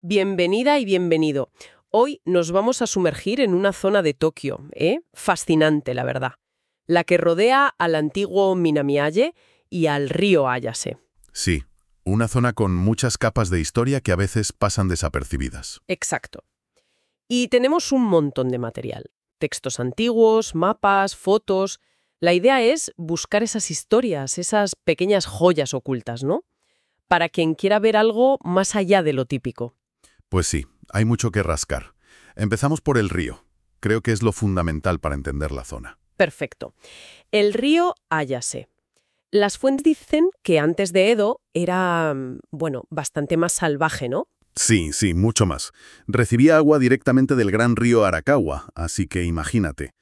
Bienvenida y bienvenido. Hoy nos vamos a sumergir en una zona de Tokio, fascinante, la verdad. La que rodea al antiguo Minamialle y al río Ayase. Sí, una zona con muchas capas de historia que a veces pasan desapercibidas. Exacto. Y tenemos un montón de material. Textos antiguos, mapas, fotos. La idea es buscar esas historias, esas pequeñas joyas ocultas, ¿no? Para quien quiera ver algo más allá de lo típico. Pues sí, hay mucho que rascar. Empezamos por el río. Creo que es lo fundamental para entender la zona. Perfecto. El río Ayase. Las fuentes dicen que antes de Edo era, bastante más salvaje, ¿no? Sí, mucho más. Recibía agua directamente del gran río Arakawa, así que imagínate.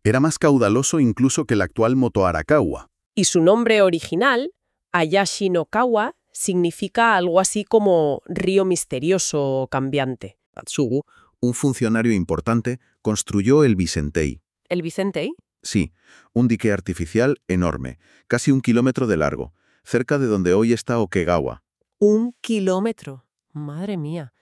Era más caudaloso incluso que el actual Moto Arakawa. Y su nombre original, Ayashi no Kawa, significa algo así como río misterioso o cambiante. Atsugu, un funcionario importante, construyó el Vicentei. ¿El Vicentei? Sí, un dique artificial enorme, casi 1 kilómetro de largo, cerca de donde hoy está Okegawa. 1 kilómetro. Madre mía.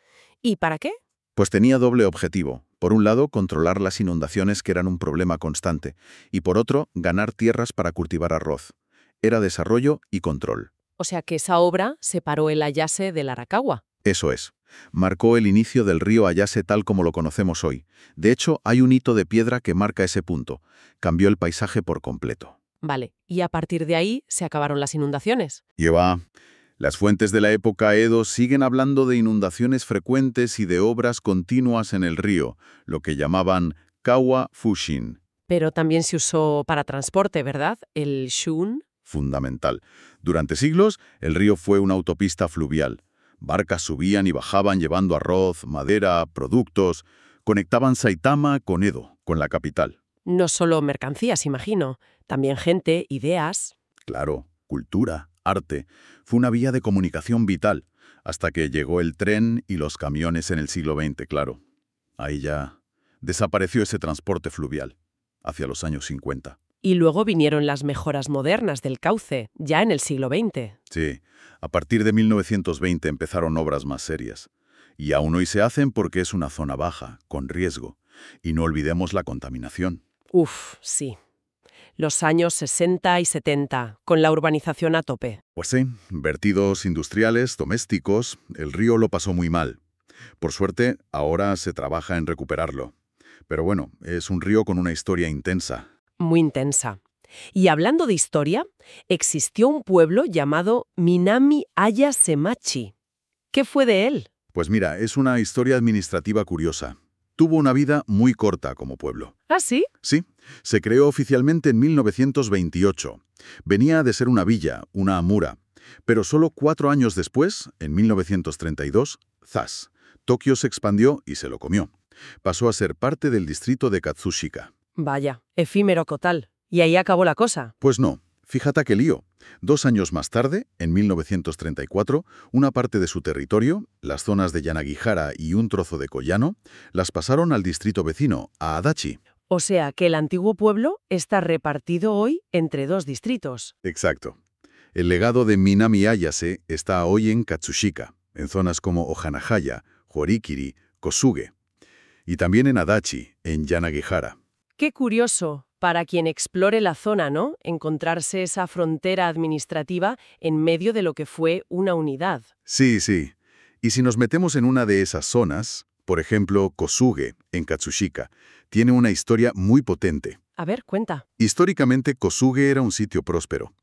¿Y para qué? Pues tenía doble objetivo. Por un lado, controlar las inundaciones que eran un problema constante, y por otro, ganar tierras para cultivar arroz. Era desarrollo y control. O sea que esa obra separó el Ayase del Arakawa. Eso es. Marcó el inicio del río Ayase tal como lo conocemos hoy. De hecho, hay un hito de piedra que marca ese punto. Cambió el paisaje por completo. Vale, y a partir de ahí se acabaron las inundaciones. Las fuentes de la época Edo siguen hablando de inundaciones frecuentes y de obras continuas en el río, lo que llamaban Kawa Fushin. Pero también se usó para transporte, ¿verdad? El shun. Fundamental. Durante siglos, el río fue una autopista fluvial. Barcas subían y bajaban llevando arroz, madera, productos. Conectaban Saitama con Edo, con la capital. No solo mercancías, imagino. También gente, ideas. Claro, cultura, arte. Fue una vía de comunicación vital, hasta que llegó el tren y los camiones en el siglo XX, claro. Ahí ya desapareció ese transporte fluvial, hacia los años 50. Y luego vinieron las mejoras modernas del cauce, ya en el siglo XX. Sí, a partir de 1920 empezaron obras más serias. Y aún hoy se hacen porque es una zona baja, con riesgo. Y no olvidemos la contaminación. Uf, sí. Los años 60 y 70, con la urbanización a tope. Pues sí, vertidos industriales, domésticos, el río lo pasó muy mal. Por suerte, ahora se trabaja en recuperarlo. Pero bueno, es un río con una historia intensa. Muy intensa. Y hablando de historia, existió un pueblo llamado Minami Ayasemachi. ¿Qué fue de él? Pues mira, es una historia administrativa curiosa. Tuvo una vida muy corta como pueblo. ¿Ah, sí? Sí, se creó oficialmente en 1928. Venía de ser una villa, una amura. Pero solo 4 años después, en 1932, ¡zas!, Tokio se expandió y se lo comió. Pasó a ser parte del distrito de Katsushika. Vaya, efímero total. Y ahí acabó la cosa. Pues no, fíjate qué lío. 2 años más tarde, en 1934, una parte de su territorio, las zonas de Yanagihara y un trozo de Koyano, las pasaron al distrito vecino, a Adachi. O sea que el antiguo pueblo está repartido hoy entre 2 distritos. Exacto. El legado de Minami Ayase está hoy en Katsushika, en zonas como Ohanahaya, Horikiri, Kosuge. Y también en Adachi, en Yanagihara. Qué curioso, para quien explore la zona, ¿no? Encontrarse esa frontera administrativa en medio de lo que fue una unidad. Sí. Y si nos metemos en una de esas zonas, por ejemplo, Kosuge, en Katsushika, tiene una historia muy potente. A ver, cuenta. Históricamente, Kosuge era un sitio próspero.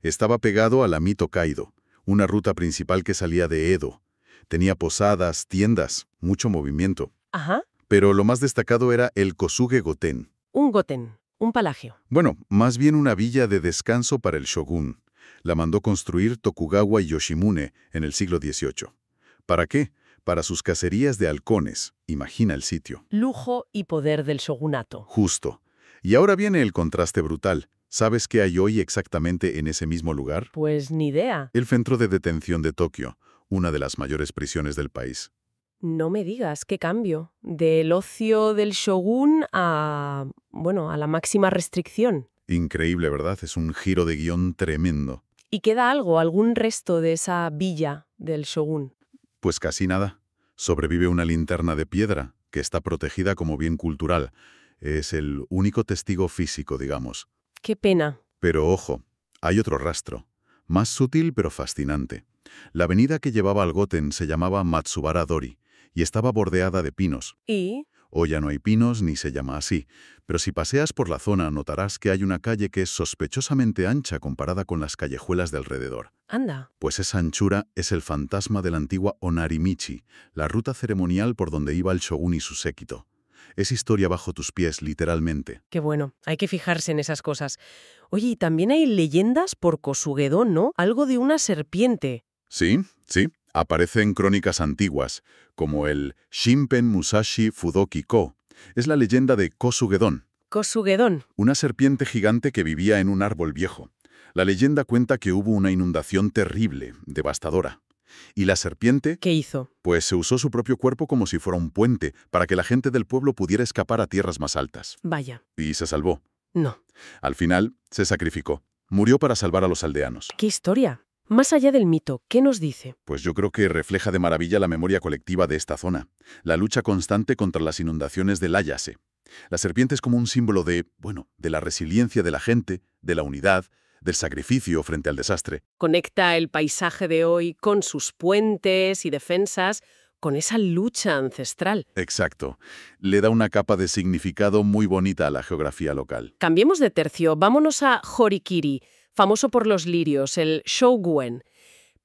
Estaba pegado a la Mito Kaido, una ruta principal que salía de Edo. Tenía posadas, tiendas, mucho movimiento. Ajá. Pero lo más destacado era el Kosuge Goten. Un goten, un palagio. Bueno, más bien una villa de descanso para el shogun. La mandó construir Tokugawa Yoshimune en el siglo XVIII. ¿Para qué? Para sus cacerías de halcones. Imagina el sitio. Lujo y poder del shogunato. Justo. Y ahora viene el contraste brutal. ¿Sabes qué hay hoy exactamente en ese mismo lugar? Pues ni idea. El centro de detención de Tokio, una de las mayores prisiones del país. No me digas, qué cambio. Del ocio del shogun a la máxima restricción. Increíble, ¿verdad? Es un giro de guión tremendo. ¿Y queda algo, algún resto de esa villa del shogun? Pues casi nada. Sobrevive una linterna de piedra que está protegida como bien cultural. Es el único testigo físico, digamos. Qué pena. Pero ojo, hay otro rastro, más sutil pero fascinante. La avenida que llevaba al Goten se llamaba Matsubara-dori y estaba bordeada de pinos. ¿Y? Hoy ya no hay pinos ni se llama así, pero si paseas por la zona notarás que hay una calle que es sospechosamente ancha comparada con las callejuelas de alrededor. Anda. Pues esa anchura es el fantasma de la antigua Onarimichi, la ruta ceremonial por donde iba el shogun y su séquito. Es historia bajo tus pies, literalmente. Qué bueno, hay que fijarse en esas cosas. Oye, y también hay leyendas por Kosugedon, ¿no? Algo de una serpiente. Sí, sí. Aparece en crónicas antiguas, como el Shinpen Musashi Fudoki Ko. Es la leyenda de Kosugedon, Kosugedon. una serpiente gigante que vivía en un árbol viejo. La leyenda cuenta que hubo una inundación terrible, devastadora. Y la serpiente, ¿Qué hizo? pues se usó su propio cuerpo como si fuera un puente para que la gente del pueblo pudiera escapar a tierras más altas. Vaya. Y se salvó. No. Al final, se sacrificó. Murió para salvar a los aldeanos. ¿Qué historia? Más allá del mito, ¿qué nos dice? Pues yo creo que refleja de maravilla la memoria colectiva de esta zona. La lucha constante contra las inundaciones del Ayase. La serpiente es como un símbolo de la resiliencia de la gente, de la unidad, del sacrificio frente al desastre. Conecta el paisaje de hoy con sus puentes y defensas, con esa lucha ancestral. Exacto. Le da una capa de significado muy bonita a la geografía local. Cambiemos de tercio, vámonos a Horikiri, famoso por los lirios, el Shouguen.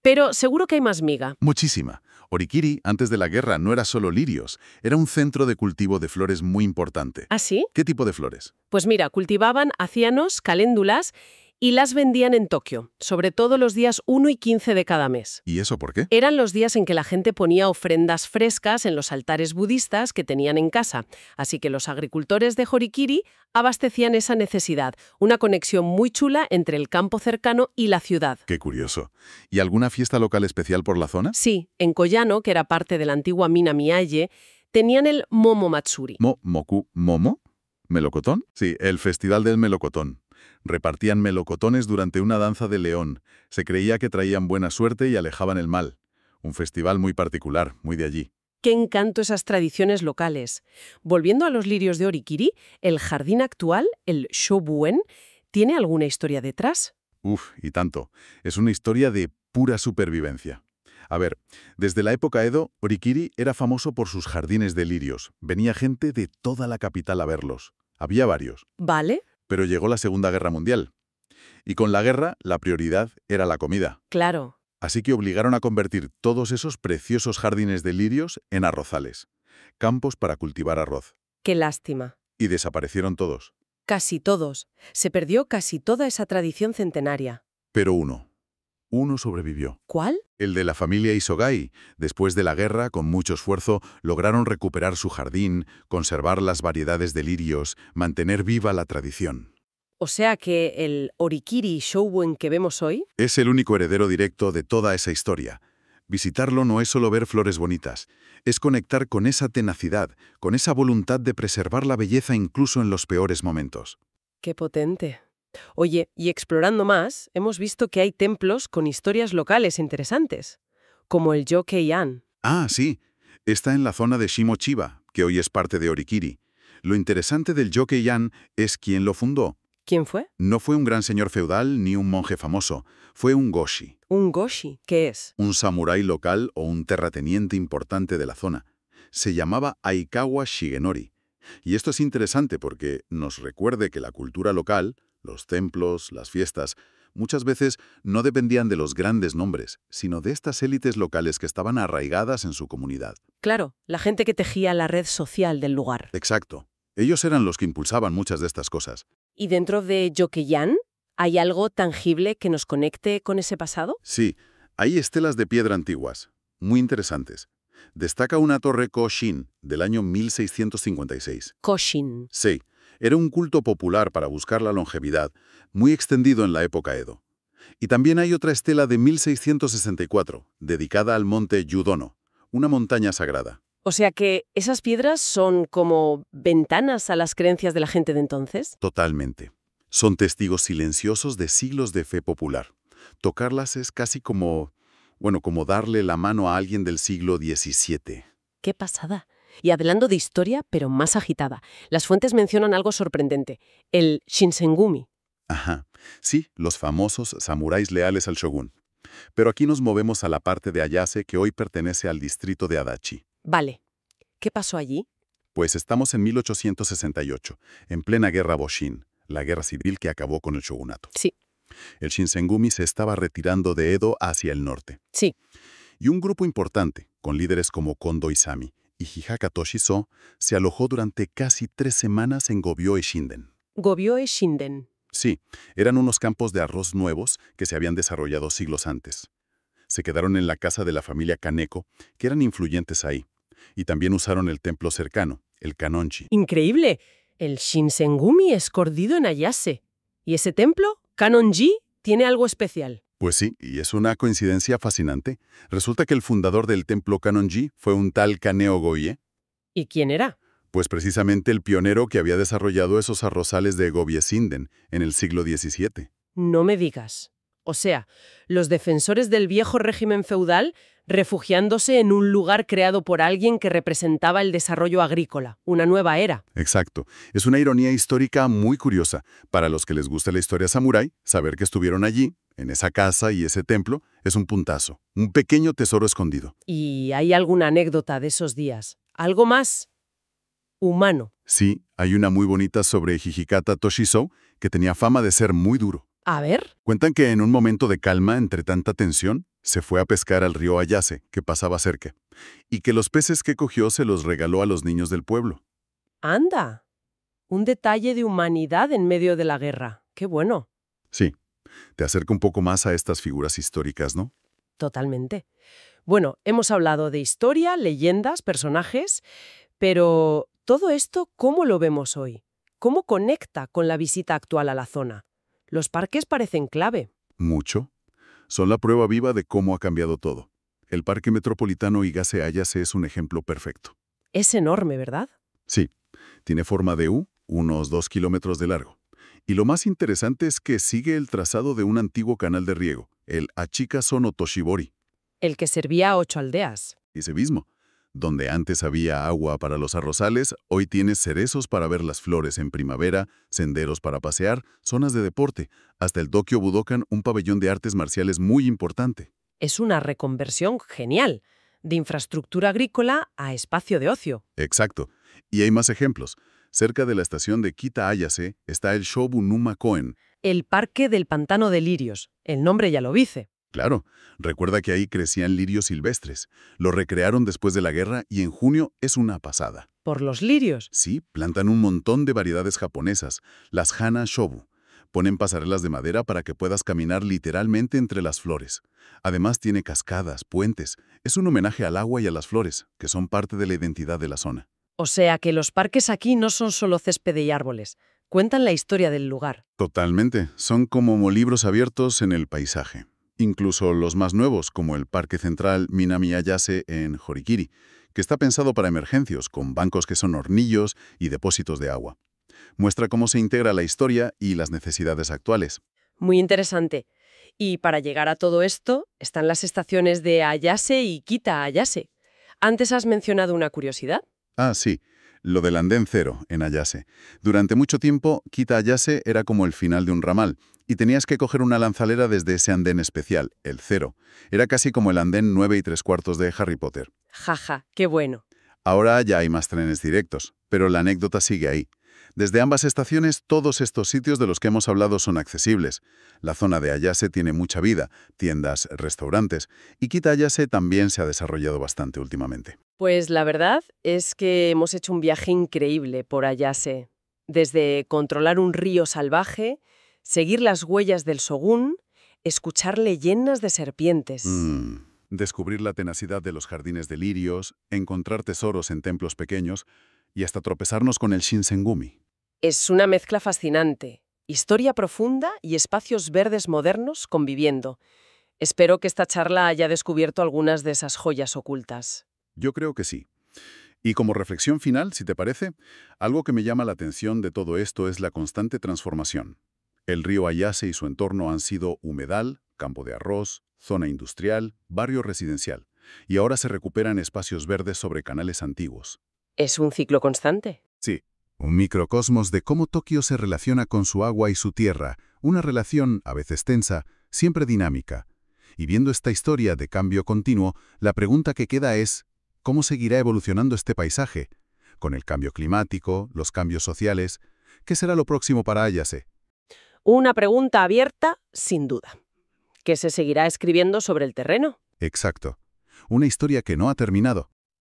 Pero seguro que hay más miga. Muchísima. Orikiri, antes de la guerra, no era solo lirios, era un centro de cultivo de flores muy importante. ¿Ah, sí? ¿Qué tipo de flores? Pues mira, cultivaban acianos, caléndulas y las vendían en Tokio, sobre todo los días 1 y 15 de cada mes. ¿Y eso por qué? Eran los días en que la gente ponía ofrendas frescas en los altares budistas que tenían en casa, así que los agricultores de Horikiri abastecían esa necesidad, una conexión muy chula entre el campo cercano y la ciudad. Qué curioso. ¿Y alguna fiesta local especial por la zona? Sí, en Koyano, que era parte de la antigua mina Miyaye, tenían el Momo Matsuri. ¿Momo? ¿Melocotón? Sí, el Festival del Melocotón. Repartían melocotones durante una danza de león. Se creía que traían buena suerte y alejaban el mal. Un festival muy particular, muy de allí. Qué encanto esas tradiciones locales. Volviendo a los lirios de Orikiri, el jardín actual, el Shobuen, ¿tiene alguna historia detrás? Uf, y tanto. Es una historia de pura supervivencia. A ver, desde la época Edo, Orikiri era famoso por sus jardines de lirios. Venía gente de toda la capital a verlos. Había varios. ¿Vale? Pero llegó la Segunda Guerra Mundial. Y con la guerra, la prioridad era la comida. Claro. Así que obligaron a convertir todos esos preciosos jardines de lirios en arrozales, campos para cultivar arroz. Qué lástima. Y desaparecieron todos. Casi todos. Se perdió casi toda esa tradición centenaria. Pero uno sobrevivió. ¿Cuál? El de la familia Isogai. Después de la guerra, con mucho esfuerzo, lograron recuperar su jardín, conservar las variedades de lirios, mantener viva la tradición. O sea que el Orikiri Shobuen que vemos hoy... Es el único heredero directo de toda esa historia. Visitarlo no es solo ver flores bonitas, es conectar con esa tenacidad, con esa voluntad de preservar la belleza incluso en los peores momentos. ¡Qué potente! Oye, y explorando más, hemos visto que hay templos con historias locales interesantes, como el Yokkei-an. Ah, sí, está en la zona de Shimochiba, que hoy es parte de Orikiri. Lo interesante del Yokkei-an es quién lo fundó. ¿Quién fue? No fue un gran señor feudal ni un monje famoso, fue un goshi, Un goshi. ¿Qué es? un samurái local o un terrateniente importante de la zona. Se llamaba Aikawa Shigenori. Y esto es interesante porque nos recuerde que la cultura local, los templos, las fiestas, muchas veces no dependían de los grandes nombres, sino de estas élites locales que estaban arraigadas en su comunidad. Claro, la gente que tejía la red social del lugar. Exacto. Ellos eran los que impulsaban muchas de estas cosas. ¿Y dentro de Yokkei-an hay algo tangible que nos conecte con ese pasado? Sí, hay estelas de piedra antiguas, muy interesantes. Destaca una torre Koshin del año 1656. Koshin. Sí, era un culto popular para buscar la longevidad, muy extendido en la época Edo. Y también hay otra estela de 1664, dedicada al monte Yudono, una montaña sagrada. O sea que esas piedras son como ventanas a las creencias de la gente de entonces. Totalmente. Son testigos silenciosos de siglos de fe popular. Tocarlas es casi como darle la mano a alguien del siglo XVII. ¡Qué pasada! Y hablando de historia, pero más agitada, las fuentes mencionan algo sorprendente, el Shinsengumi. Ajá. Sí, los famosos samuráis leales al shogun. Pero aquí nos movemos a la parte de Ayase que hoy pertenece al distrito de Adachi. Vale, ¿qué pasó allí? Pues estamos en 1868, en plena guerra Boshin, la guerra civil que acabó con el shogunato. Sí, El Shinsengumi se estaba retirando de Edo hacia el norte. sí. Y un grupo importante, con líderes como Kondo Isami y Hihaka Toshizo, se alojó durante casi 3 semanas en Gobyo-e Shinden. Gobyo-e Shinden. Sí, eran unos campos de arroz nuevos que se habían desarrollado siglos antes. Se quedaron en la casa de la familia Kaneko, que eran influyentes ahí, y también usaron el templo cercano, el Kanonji. ¡Increíble! El Shinsengumi escondido en Ayase. ¿Y ese templo, Kanonji, tiene algo especial? Pues sí, y es una coincidencia fascinante. Resulta que el fundador del templo Kanonji fue un tal Kaneo Goie, ¿Y quién era? pues precisamente el pionero que había desarrollado esos arrozales de Gobye-Shinden en el siglo XVII. No me digas. O sea, los defensores del viejo régimen feudal refugiándose en un lugar creado por alguien que representaba el desarrollo agrícola, una nueva era. Exacto. Es una ironía histórica muy curiosa. Para los que les gusta la historia samurái, saber que estuvieron allí, en esa casa y ese templo, es un puntazo, un pequeño tesoro escondido. ¿Y hay alguna anécdota de esos días? ¿Algo más humano? Sí, hay una muy bonita sobre Hijikata Toshizo, que tenía fama de ser muy duro. A ver. Cuentan que en un momento de calma entre tanta tensión, se fue a pescar al río Ayase, que pasaba cerca, y que los peces que cogió se los regaló a los niños del pueblo. ¡Anda! Un detalle de humanidad en medio de la guerra. ¡Qué bueno! Sí, te acerca un poco más a estas figuras históricas, ¿no? Totalmente. Bueno, hemos hablado de historia, leyendas, personajes, pero todo esto, ¿cómo lo vemos hoy? ¿Cómo conecta con la visita actual a la zona? Los parques parecen clave. Mucho. Son la prueba viva de cómo ha cambiado todo. El Parque Metropolitano Igase-Ayase es un ejemplo perfecto. Es enorme, ¿verdad? Sí, tiene forma de U, unos 2 kilómetros de largo. Y lo más interesante es que sigue el trazado de un antiguo canal de riego, el Achika-Sono Toshibori, El que servía a 8 aldeas. ese mismo. Donde antes había agua para los arrozales, hoy tienes cerezos para ver las flores en primavera, senderos para pasear, zonas de deporte, hasta el Tokyo Budokan, un pabellón de artes marciales muy importante. Es una reconversión genial, de infraestructura agrícola a espacio de ocio. Exacto. Y hay más ejemplos. Cerca de la estación de Kita-Ayase está el Shobu-Numa Koen. El Parque del Pantano de Lirios. El nombre ya lo dice. Claro, recuerda que ahí crecían lirios silvestres. Lo recrearon después de la guerra y en junio es una pasada. Por los lirios. Sí, plantan un montón de variedades japonesas, las Hana Shobu. Ponen pasarelas de madera para que puedas caminar literalmente entre las flores. Además tiene cascadas, puentes. Es un homenaje al agua y a las flores, que son parte de la identidad de la zona. O sea que los parques aquí no son solo césped y árboles. Cuentan la historia del lugar. Totalmente. Son como libros abiertos en el paisaje. Incluso los más nuevos, como el Parque Central Minami Ayase en Horikiri, que está pensado para emergencias, con bancos que son hornillos y depósitos de agua. Muestra cómo se integra la historia y las necesidades actuales. Muy interesante. Y para llegar a todo esto, están las estaciones de Ayase y Kita-Ayase. Antes has mencionado una curiosidad. Ah, sí, lo del andén cero en Ayase. Durante mucho tiempo, Kita-Ayase era como el final de un ramal, y tenías que coger una lanzalera desde ese andén especial, el cero. Era casi como el andén 9 3/4 de Harry Potter. Jaja, qué bueno. Ahora ya hay más trenes directos, pero la anécdota sigue ahí. Desde ambas estaciones, todos estos sitios de los que hemos hablado son accesibles. La zona de Ayase tiene mucha vida, tiendas, restaurantes, y Kita-Ayase también se ha desarrollado bastante últimamente. Pues la verdad es que hemos hecho un viaje increíble por Ayase. Desde controlar un río salvaje, seguir las huellas del Shogun, escuchar leyendas de serpientes. Descubrir la tenacidad de los jardines de lirios, encontrar tesoros en templos pequeños y hasta tropezarnos con el Shinsengumi. Es una mezcla fascinante. Historia profunda y espacios verdes modernos conviviendo. Espero que esta charla haya descubierto algunas de esas joyas ocultas. Yo creo que sí. Y como reflexión final, si te parece, algo que me llama la atención de todo esto es la constante transformación. El río Ayase y su entorno han sido humedal, campo de arroz, zona industrial, barrio residencial. y ahora se recuperan espacios verdes sobre canales antiguos. ¿Es un ciclo constante? Sí, un microcosmos de cómo Tokio se relaciona con su agua y su tierra, una relación, a veces tensa, siempre dinámica. Y viendo esta historia de cambio continuo, la pregunta que queda es, ¿cómo seguirá evolucionando este paisaje? Con el cambio climático, los cambios sociales, ¿qué será lo próximo para Ayase? Una pregunta abierta, sin duda. ¿Qué se seguirá escribiendo sobre el terreno? Exacto. Una historia que no ha terminado.